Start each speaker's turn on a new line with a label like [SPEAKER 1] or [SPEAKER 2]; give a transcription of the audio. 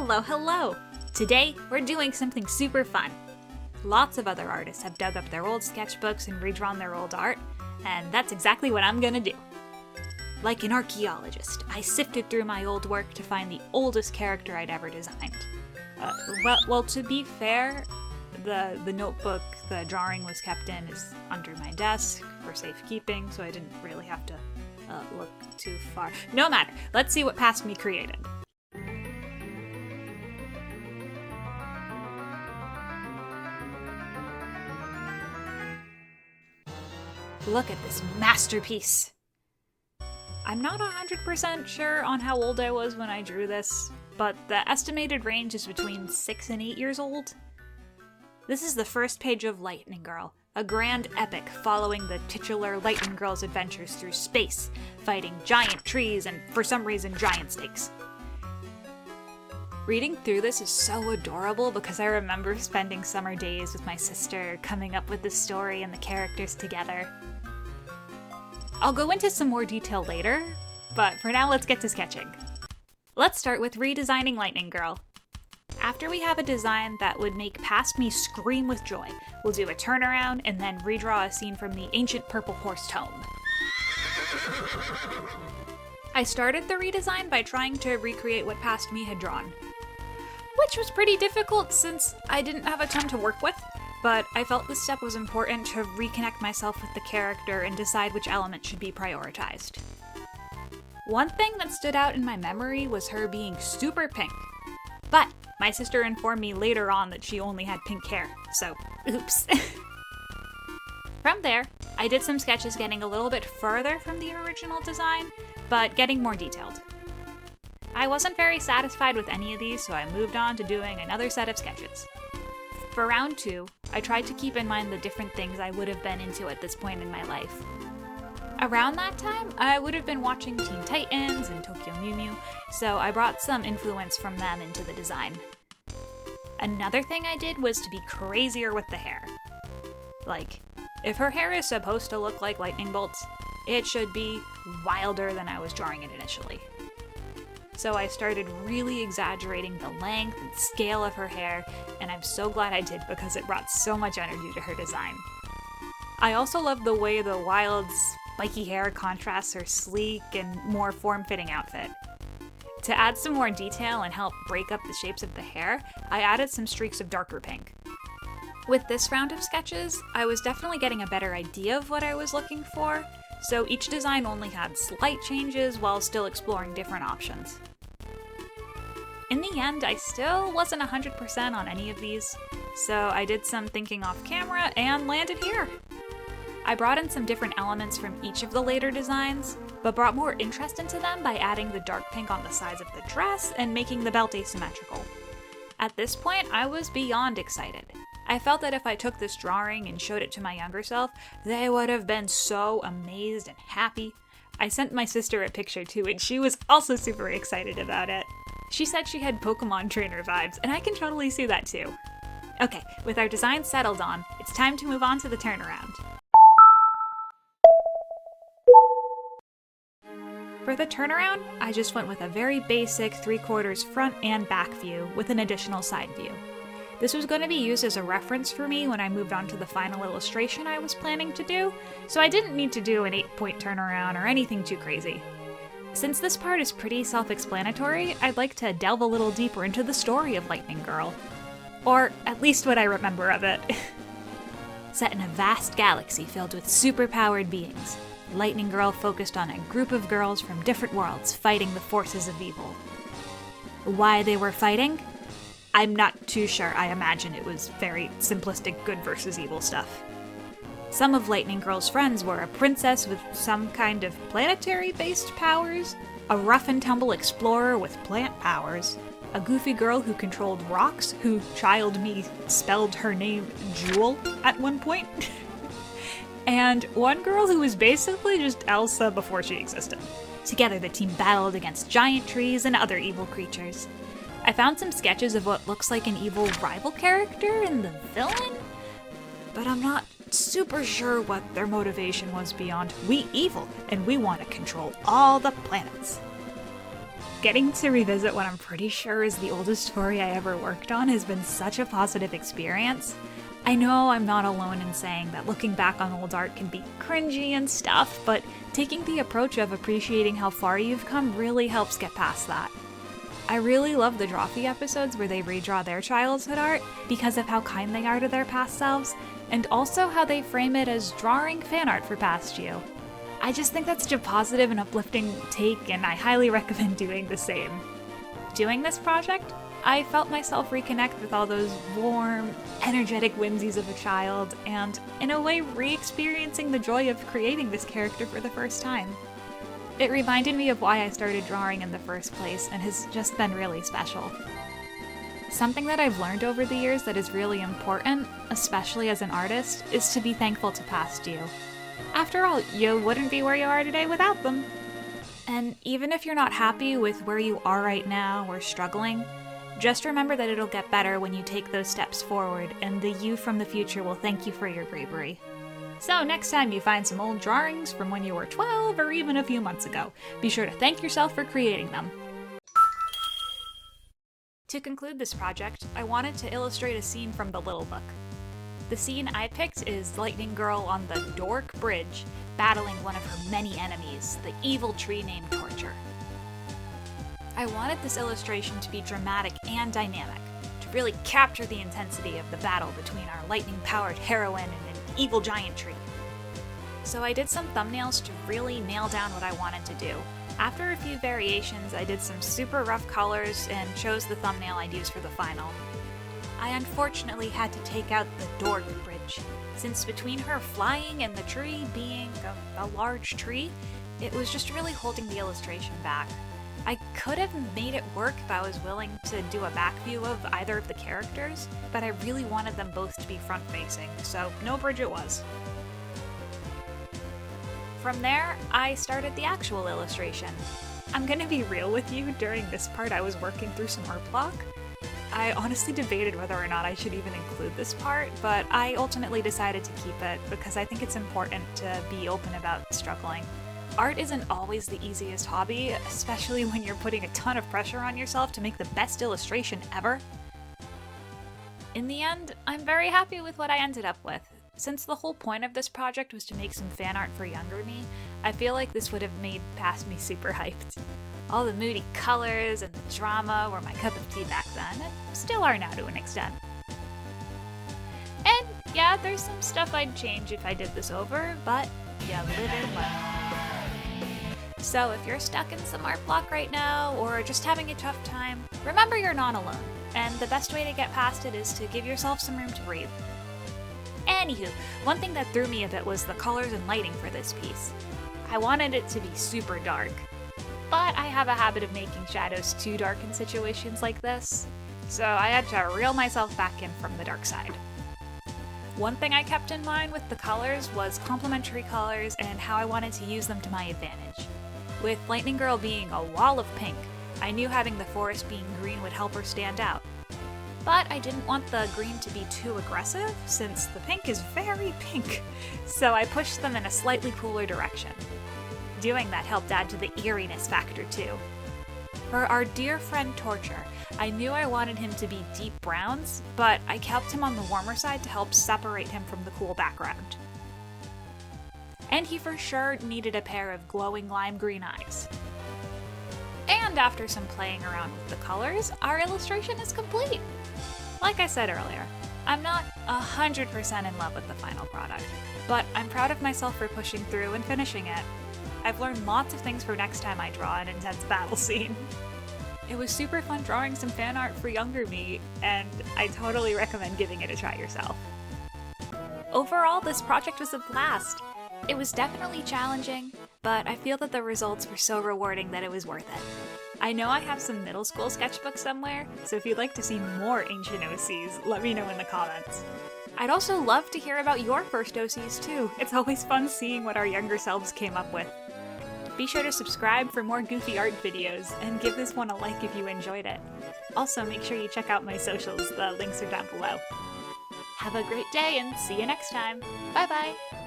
[SPEAKER 1] Hello, hello! Today, we're doing something super fun. Lots of other artists have dug up their old sketchbooks and redrawn their old art, and that's exactly what I'm gonna do. Like an archaeologist, I sifted through my old work to find the oldest character I'd ever designed. Well, to be fair, the notebook the drawing was kept in is under my desk for safekeeping, so I didn't really have to look too far. No matter, let's see what Past Me created. Look at this masterpiece! I'm not 100% sure on how old I was when I drew this, but the estimated range is between 6 and 8 years old. This is the first page of Lightning Girl, a grand epic following the titular Lightning Girl's adventures through space, fighting giant trees and, for some reason, giant snakes. Reading through this is so adorable because I remember spending summer days with my sister, coming up with the story and the characters together. I'll go into some more detail later, but for now let's get to sketching. Let's start with redesigning Lightning Girl. After we have a design that would make Past Me scream with joy, we'll do a turnaround and then redraw a scene from the ancient purple horse tome. I started the redesign by trying to recreate what Past Me had drawn, which was pretty difficult since I didn't have a ton to work with, but I felt this step was important to reconnect myself with the character and decide which element should be prioritized. One thing that stood out in my memory was her being super pink, but my sister informed me later on that she only had pink hair, so oops. From there, I did some sketches getting a little bit further from the original design, but getting more detailed. I wasn't very satisfied with any of these, so I moved on to doing another set of sketches. For round 2, I tried to keep in mind the different things I would have been into at this point in my life. Around that time, I would have been watching Teen Titans and Tokyo Mew Mew, so I brought some influence from them into the design. Another thing I did was to be crazier with the hair. Like, if her hair is supposed to look like lightning bolts, it should be wilder than I was drawing it initially. So I started really exaggerating the length and scale of her hair, and I'm so glad I did because it brought so much energy to her design. I also love the way the wild, spiky hair contrasts her sleek and more form-fitting outfit. To add some more detail and help break up the shapes of the hair, I added some streaks of darker pink. With this round of sketches, I was definitely getting a better idea of what I was looking for, so each design only had slight changes while still exploring different options. In the end, I still wasn't 100% on any of these, so I did some thinking off camera and landed here. I brought in some different elements from each of the later designs, but brought more interest into them by adding the dark pink on the sides of the dress and making the belt asymmetrical. At this point, I was beyond excited. I felt that if I took this drawing and showed it to my younger self, they would have been so amazed and happy. I sent my sister a picture too, and she was also super excited about it. She said she had Pokemon trainer vibes, and I can totally see that too. Okay, with our design settled on, it's time to move on to the turnaround. For the turnaround, I just went with a very basic 3/4 front and back view with an additional side view. This was going to be used as a reference for me when I moved on to the final illustration I was planning to do, so I didn't need to do an 8-point turnaround or anything too crazy. Since this part is pretty self-explanatory, I'd like to delve a little deeper into the story of Lightning Girl. Or at least what I remember of it. Set in a vast galaxy filled with superpowered beings, Lightning Girl focused on a group of girls from different worlds fighting the forces of evil. Why they were fighting? I'm not too sure. I imagine it was very simplistic good versus evil stuff. Some of Lightning Girl's friends were a princess with some kind of planetary-based powers, a rough-and-tumble explorer with plant powers, a goofy girl who controlled rocks, who child me spelled her name Jewel at one point, and one girl who was basically just Elsa before she existed. Together the team battled against giant trees and other evil creatures. I found some sketches of what looks like an evil rival character and the villain, but I'm not super sure what their motivation was beyond we evil and we want to control all the planets. Getting to revisit what I'm pretty sure is the oldest story I ever worked on has been such a positive experience. I know I'm not alone in saying that looking back on old art can be cringy and stuff, but taking the approach of appreciating how far you've come really helps get past that. I really love the Drawfee episodes where they redraw their childhood art because of how kind they are to their past selves, and also how they frame it as drawing fan art for past you. I just think that's such a positive and uplifting take, and I highly recommend doing the same. Doing this project, I felt myself reconnect with all those warm, energetic whimsies of a child, and in a way re-experiencing the joy of creating this character for the first time. It reminded me of why I started drawing in the first place, and has just been really special. Something that I've learned over the years that is really important, especially as an artist, is to be thankful to past you. After all, you wouldn't be where you are today without them. And even if you're not happy with where you are right now or struggling, just remember that it'll get better when you take those steps forward, and the you from the future will thank you for your bravery. So next time you find some old drawings from when you were 12 or even a few months ago, be sure to thank yourself for creating them. To conclude this project, I wanted to illustrate a scene from the Little Book. The scene I picked is Lightning Girl on the Dork Bridge, battling one of her many enemies, the evil tree named Torture. I wanted this illustration to be dramatic and dynamic, to really capture the intensity of the battle between our lightning-powered heroine and an evil giant tree. So I did some thumbnails to really nail down what I wanted to do. After a few variations, I did some super rough colors and chose the thumbnail I'd use for the final. I unfortunately had to take out the Dork Bridge, since between her flying and the tree being a large tree, it was just really holding the illustration back. I could have made it work if I was willing to do a back view of either of the characters, but I really wanted them both to be front-facing, so no bridge it was. From there, I started the actual illustration. I'm gonna be real with you, during this part I was working through some art block. I honestly debated whether or not I should even include this part, but I ultimately decided to keep it because I think it's important to be open about struggling. Art isn't always the easiest hobby, especially when you're putting a ton of pressure on yourself to make the best illustration ever. In the end, I'm very happy with what I ended up with. Since the whole point of this project was to make some fan art for younger me, I feel like this would have made past me super hyped. All the moody colors and the drama were my cup of tea back then, and still are now to an extent. And yeah, there's some stuff I'd change if I did this over, but you live and learn. So if you're stuck in some art block right now, or just having a tough time, remember you're not alone, and the best way to get past it is to give yourself some room to breathe. Anywho, one thing that threw me a bit was the colors and lighting for this piece. I wanted it to be super dark, but I have a habit of making shadows too dark in situations like this, so I had to reel myself back in from the dark side. One thing I kept in mind with the colors was complementary colors and how I wanted to use them to my advantage. With Lightning Girl being a wall of pink, I knew having the forest being green would help her stand out. But I didn't want the green to be too aggressive, since the pink is very pink, so I pushed them in a slightly cooler direction. Doing that helped add to the eeriness factor too. For our dear friend Torture, I knew I wanted him to be deep browns, but I kept him on the warmer side to help separate him from the cool background. And he for sure needed a pair of glowing lime green eyes. And after some playing around with the colors, our illustration is complete. Like I said earlier, I'm not 100% in love with the final product, but I'm proud of myself for pushing through and finishing it. I've learned lots of things for next time I draw an intense battle scene. It was super fun drawing some fan art for younger me, and I totally recommend giving it a try yourself. Overall, this project was a blast. It was definitely challenging, but I feel that the results were so rewarding that it was worth it. I know I have some middle school sketchbooks somewhere, so if you'd like to see more ancient OCs, let me know in the comments. I'd also love to hear about your first OCs too. It's always fun seeing what our younger selves came up with. Be sure to subscribe for more goofy art videos, and give this one a like if you enjoyed it. Also, make sure you check out my socials, the links are down below. Have a great day and see you next time. Bye bye!